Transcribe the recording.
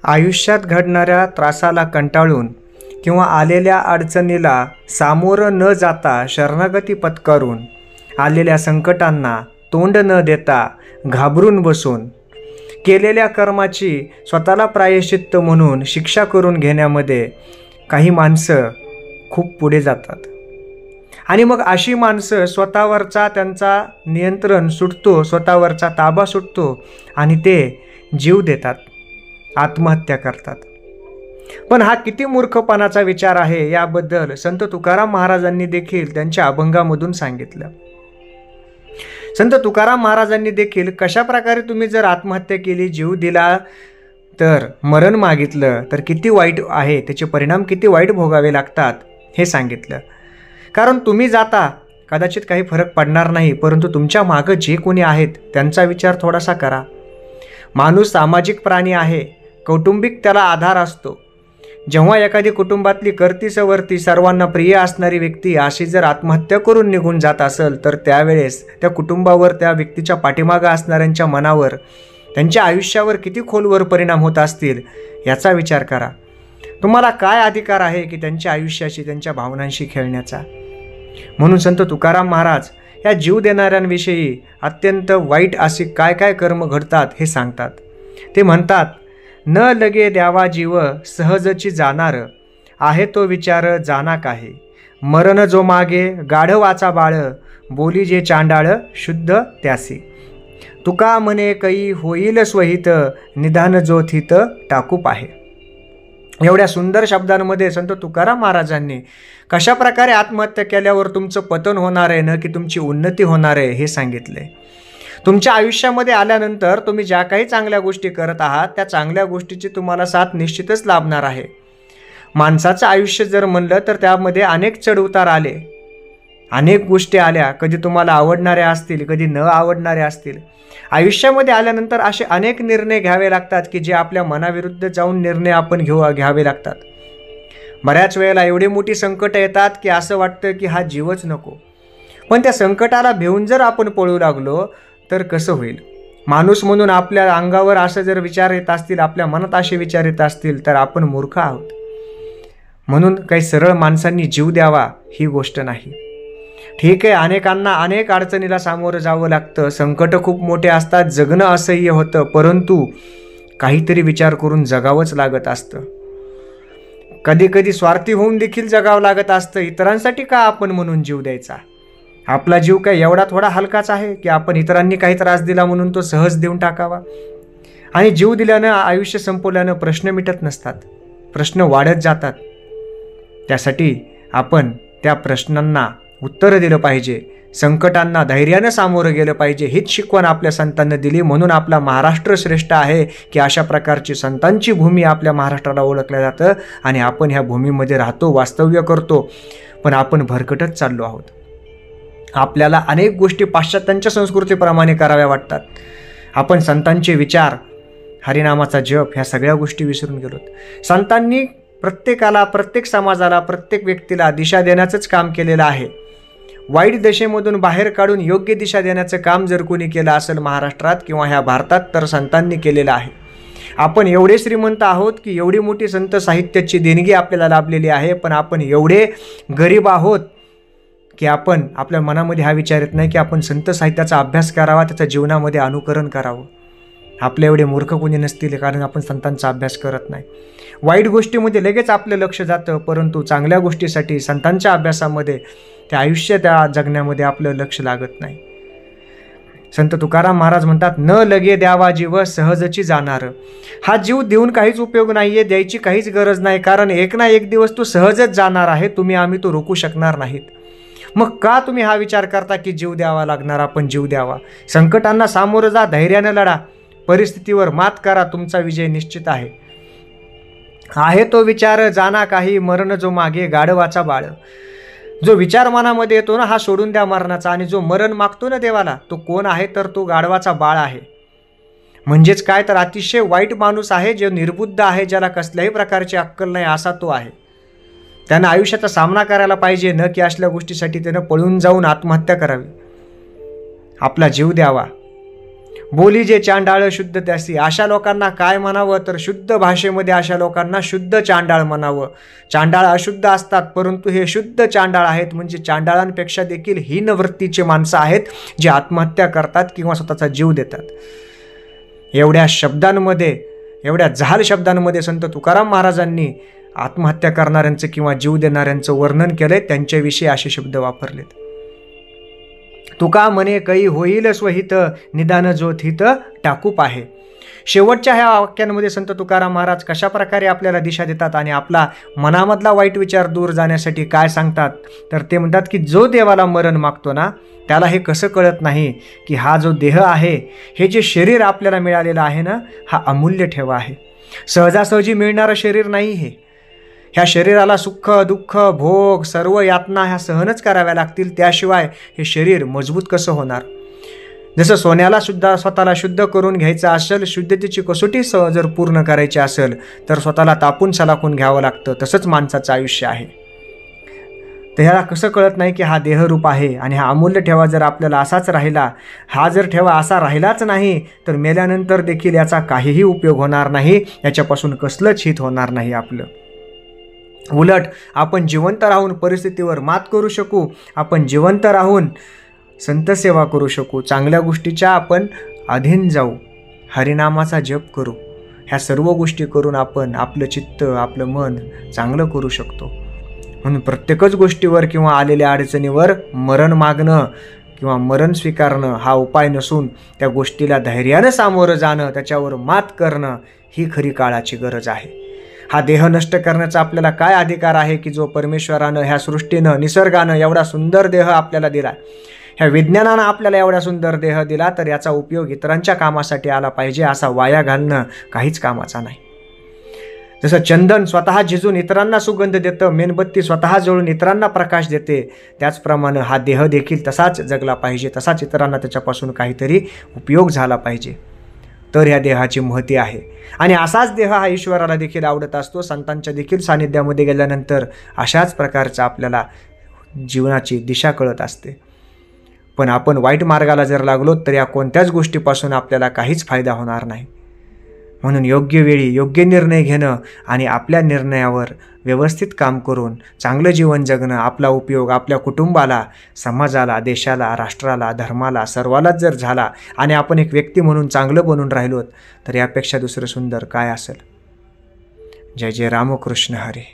आयुष्यात घडणाऱ्या त्रासाला कंटाळून किंवा आलेल्या अडचणीला सामोरं न जाता शरणागती पत्करून आलेल्या संकटांना तोंड न देता घाबरून बसून केलेल्या कर्माची स्वतःला प्रायश्चित्त म्हणून शिक्षा करून घेण्यामध्ये काही माणसं खूप पुढे जातात आणि मग अशी माणसं स्वतःवरचा त्यांचा नियंत्रण सुटतो, स्वतःवरचा ताबा सुटतो आणि ते जीव देतात, आत्महत्या करतात. पण हा किती मूर्खपणाचा विचार आहे याबद्दल संत तुकाराम महाराजांनी देखील त्यांच्या अभंगामधून सांगितलं. संत तुकाराम महाराजांनी देखील कशा प्रकारे तुम्ही जर आत्महत्या केली, जीव दिला, तर मरण मागितलं तर किती वाईट आहे, त्याचे परिणाम किती वाईट भोगावे लागतात हे सांगितलं. कारण तुम्ही जाता कदाचित काही फरक पडणार नाही, परंतु तुमच्या मागं जे कोणी आहेत त्यांचा विचार थोडासा करा. माणूस सामाजिक प्राणी आहे, कौटुंबिक त्याला आधार असतो. जेव्हा एखादी कुटुंबातली करती सवरती सर्वांना प्रिय असणारी व्यक्ती अशी जर आत्महत्या करून निघून जात असेल तर त्यावेळेस त्या कुटुंबावर, त्या व्यक्तीच्या पाठीमागं असणाऱ्यांच्या मनावर, त्यांच्या आयुष्यावर किती खोलवर परिणाम होत असतील याचा विचार करा. तुम्हाला काय अधिकार आहे की त्यांच्या आयुष्याशी, त्यांच्या भावनांशी खेळण्याचा? म्हणून संत तुकाराम महाराज या जीव देणाऱ्यांविषयी अत्यंत वाईट अशी काय काय कर्म घडतात हे सांगतात. ते म्हणतात, न लगे द्यावा जीव सहजची जाणार, आहे तो विचार जाना काही, मरण जो मागे गाढवाचा बाळ, बोली जे चांडाळ शुद्ध त्यासी, तुका म्हणे कई होईल स्वहित, निधान जो थित टाकू पाहे. एवढ्या सुंदर शब्दांमध्ये संत तुकाराम महाराजांनी कशा प्रकारे आत्महत्या केल्यावर तुमचं पतन होणार आहे न की तुमची उन्नती होणार आहे हे सांगितले. तुमच्या आयुष्यामध्ये आल्यानंतर तुम्ही ज्या काही चांगल्या गोष्टी करत आहात त्या चांगल्या गोष्टीची तुम्हाला साथ निश्चितच लाभणार आहे. माणसाचं आयुष्य जर म्हणलं तर त्यामध्ये अनेक चढउतार आले, अनेक गोष्टी आल्या, कधी तुम्हाला आवडणाऱ्या असतील, कधी न आवडणाऱ्या असतील. आयुष्यामध्ये आल्यानंतर असे अनेक निर्णय घ्यावे लागतात की जे आपल्या मनाविरुद्ध जाऊन निर्णय आपण घ्यावे लागतात. बऱ्याच वेळेला एवढी मोठी संकट येतात की असं वाटतं की हा जीवच नको. पण त्या संकटाला भिवून जर आपण पळू लागलो तर कसं होईल? माणूस म्हणून आपल्या अंगावर असं जर विचार येत असतील, आपल्या मनात असे विचार येत असतील तर आपण मूर्ख आहोत. म्हणून काही सरळ माणसांनी जीव द्यावा ही गोष्ट नाही. ठीक आहे, अनेकांना अनेक अडचणीला सामोरं जावं लागतं, संकट खूप मोठे असतात, जगणं असह्य होतं, परंतु काहीतरी विचार करून जगावंच लागत असतं. कधी कधी स्वार्थी होऊन देखील जगावं लागत असतं. इतरांसाठी का आपण म्हणून जीव द्यायचा? आपला जीव काय एवढा थोडा हलकाच आहे की आपण इतरांनी काही त्रास दिला म्हणून तो सहज देऊन टाकावा? आणि जीव दिल्यानं, आयुष्य संपवल्यानं प्रश्न मिटत नसतात, प्रश्न वाढत जातात. त्यासाठी आपण त्या प्रश्नांना उत्तर दिलं पाहिजे, संकटांना धैर्यानं सामोरं गेलं पाहिजे. हीच शिकवण आपल्या संतांनी दिली. म्हणून आपला महाराष्ट्र श्रेष्ठ आहे की अशा प्रकारची संतांची भूमी आपल्या महाराष्ट्राला ओळखलं जातं आणि आपण ह्या भूमीमध्ये राहतो, वास्तव्य करतो. पण आपण भरकटत चाललो आहोत. आपल्याला अनेक गोष्टी पाश्चात्यांच्या संस्कृतीप्रमाणे कराव्या वाटतात. आपण संतांचे विचार, हरिनामाचा जप ह्या सगळ्या गोष्टी विसरून गेलोत. संतांनी प्रत्येकाला, प्रत्येक समाजाला, प्रत्येक व्यक्तीला दिशा देण्याचंच काम केलेलं आहे. वाईट दशेमधून बाहेर काढून योग्य दिशा देण्याचं काम जर कोणी केलं असेल महाराष्ट्रात किंवा ह्या भारतात तर संतांनी केलेलं आहे. आपण एवढे श्रीमंत आहोत की एवढी मोठी संत साहित्याची देणगी आपल्याला लाभलेली आहे, पण आपण एवढे गरीब आहोत की आपण, आपल्या मनामध्ये हा विचार येत नाही की आपण संत साहित्याचा अभ्यास करावा, त्याच्या जीवनामध्ये अनुकरण करावं. आपल्या एवढे मूर्ख कोणी नसतील, कारण आपण संतांचा अभ्यास करत नाही. वाईट गोष्टीमध्ये लगेच आपलं लक्ष जातं, परंतु चांगल्या गोष्टीसाठी संतांच्या अभ्यासामध्ये, त्या आयुष्य, त्या जगण्यामध्ये आपलं लक्ष लागत नाही. संत तुकाराम महाराज म्हणतात, न लगे द्यावा जीव सहजची जाणार. हा जीव देऊन काहीच उपयोग नाही आहे, द्यायची काहीच गरज नाही, कारण एक ना एक दिवस तो सहजच जाणार आहे. आम्ही तो रोखू शकणार नाहीत. मग का तुम्ही हा विचार करता की जीव द्यावा लागणार, आपण जीव द्यावा? संकटांना सामोरं जा, धैर्यानं लढा, परिस्थितीवर मात करा, तुमचा विजय निश्चित आहे. आहे तो विचार जाना काही, मरण जो मागे गाढवाचा बाळ. जो विचार मनामध्ये येतो ना, हा सोडून द्या मरणाचा. आणि जो मरण मागतो ना देवाला, तो कोण आहे तर तो गाढवाचा बाळ आहे. म्हणजेच काय तर अतिशय वाईट माणूस आहे, जो निर्बुद्ध आहे, ज्याला कसल्याही प्रकारची अक्कल नाही, असा तो आहे. त्यानं आयुष्याचा सामना करायला पाहिजे, न की असल्या गोष्टीसाठी त्यानं पळून जाऊन आत्महत्या करावी, आपला जीव द्यावा. बोली जे चांडाळ शुद्ध त्यासी, अशा लोकांना काय म्हणावं तर शुद्ध भाषेमध्ये अशा लोकांना शुद्ध चांडाळ म्हणावं. चांडाळ अशुद्ध असतात, परंतु हे शुद्ध चांडाळ आहेत, म्हणजे चांडाळांपेक्षा देखील हीन वृत्तीची माणसं आहेत जे आत्महत्या करतात किंवा स्वतःचा जीव देतात. एवढ्या शब्दांमध्ये, एवढ्या जहाल शब्दांमध्ये संत तुकाराम महाराजांनी आत्महत्या करणाऱ्यांचं किंवा जीव देणाऱ्यांचं वर्णन केलंय, त्यांच्याविषयी असे शब्द वापरलेत. तुका म्हणे कै होईल स्वहित, निदान जोत हित टाकूप आहे. शेवटच्या ह्या वाक्यांमध्ये संत तुकाराम महाराज कशा प्रकारे आपल्याला दिशा देतात आणि आपला मनामधला वाईट विचार दूर जाण्यासाठी काय सांगतात, तर ते म्हणतात की जो देवाला मरण मागतो ना, त्याला हे कसं कळत नाही की हा जो देह आहे, हे जे शरीर आपल्याला मिळालेलं आहे ना, हा अमूल्य ठेवा आहे. सहजासहजी मिळणारं शरीर नाही हे. ह्या शरीराला सुख दुःख भोग सर्व यातना ह्या सहनच कराव्या लागतील, त्याशिवाय हे शरीर मजबूत कसं होणार. जसं सोन्याला सुद्धा स्वतःला शुद्ध करून घ्यायचं असेल, शुद्धतेची कसोटी जर पूर्ण करायची असेल तर स्वतःला तापून सलाखून घ्यावं लागतं. तसंच माणसाचं आयुष्य आहे. तर ह्याला कसं कळत नाही की हा देहरूप आहे आणि हा अमूल्य ठेवा जर आपल्याला असाच राहिला, हा जर ठेवा असा राहिलाच नाही तर मेल्यानंतर देखील याचा काहीही उपयोग होणार नाही, याच्यापासून कसलंच हित होणार नाही आपलं. उलट आपण जिवंत राहून परिस्थितीवर मात करू शकू, आपण जिवंत राहून संतसेवा करू शकू, चांगल्या गोष्टीच्या आपण अधीन जाऊ, हरिनामाचा जप करू. ह्या सर्व गोष्टी करून आपण आपलं चित्त, आपलं मन चांगलं करू शकतो. म्हणून प्रत्येकच गोष्टीवर किंवा आलेल्या अडचणीवर मरण मागणं किंवा मरण स्वीकारणं हा उपाय नसून त्या गोष्टीला धैर्यानं सामोरं जाणं, त्याच्यावर मात करणं ही खरी काळाची गरज आहे. हा देह नष्ट करण्याचा आपल्याला काय अधिकार आहे की जो परमेश्वरानं, ह्या सृष्टीनं, निसर्गानं एवढा सुंदर देह आपल्याला दिला, ह्या विज्ञानानं आपल्याला एवढा सुंदर देह दिला, तर याचा उपयोग इतरांच्या कामासाठी आला पाहिजे. असा वाया घालणं काहीच कामाचा नाही. जसं चंदन स्वतः झिजून इतरांना सुगंध देतं, मेणबत्ती स्वतः जळून इतरांना प्रकाश देते, त्याचप्रमाणे हा देह देखील तसाच जगला पाहिजे, तसाच इतरांना त्याच्यापासून काहीतरी उपयोग झाला पाहिजे. तर ह्या देहाची महती आहे. आणि असाच देह हा ईश्वराला देखील आवडत असतो. संतांच्या देखील सानिध्यामध्ये गेल्यानंतर अशाच प्रकारचा आपल्याला जीवनाची दिशा कळत असते. पण आपण वाईट मार्गाला जर लागलो तर या कोणत्याच गोष्टीपासून आपल्याला काहीच फायदा होणार नाही. म्हणून योग्य वेळी योग्य निर्णय घेणं आणि आपल्या निर्णयावर व्यवस्थित काम करून चांगलं जीवन जगणं, आपला उपयोग आपल्या कुटुंबाला, समाजाला, देशाला, राष्ट्राला, धर्माला, सर्वालाच जर झाला आणि आपण एक व्यक्ती म्हणून चांगलं बनून राहिलोत तर यापेक्षा दुसरं सुंदर काय असेल. जय जय रामकृष्ण हरी.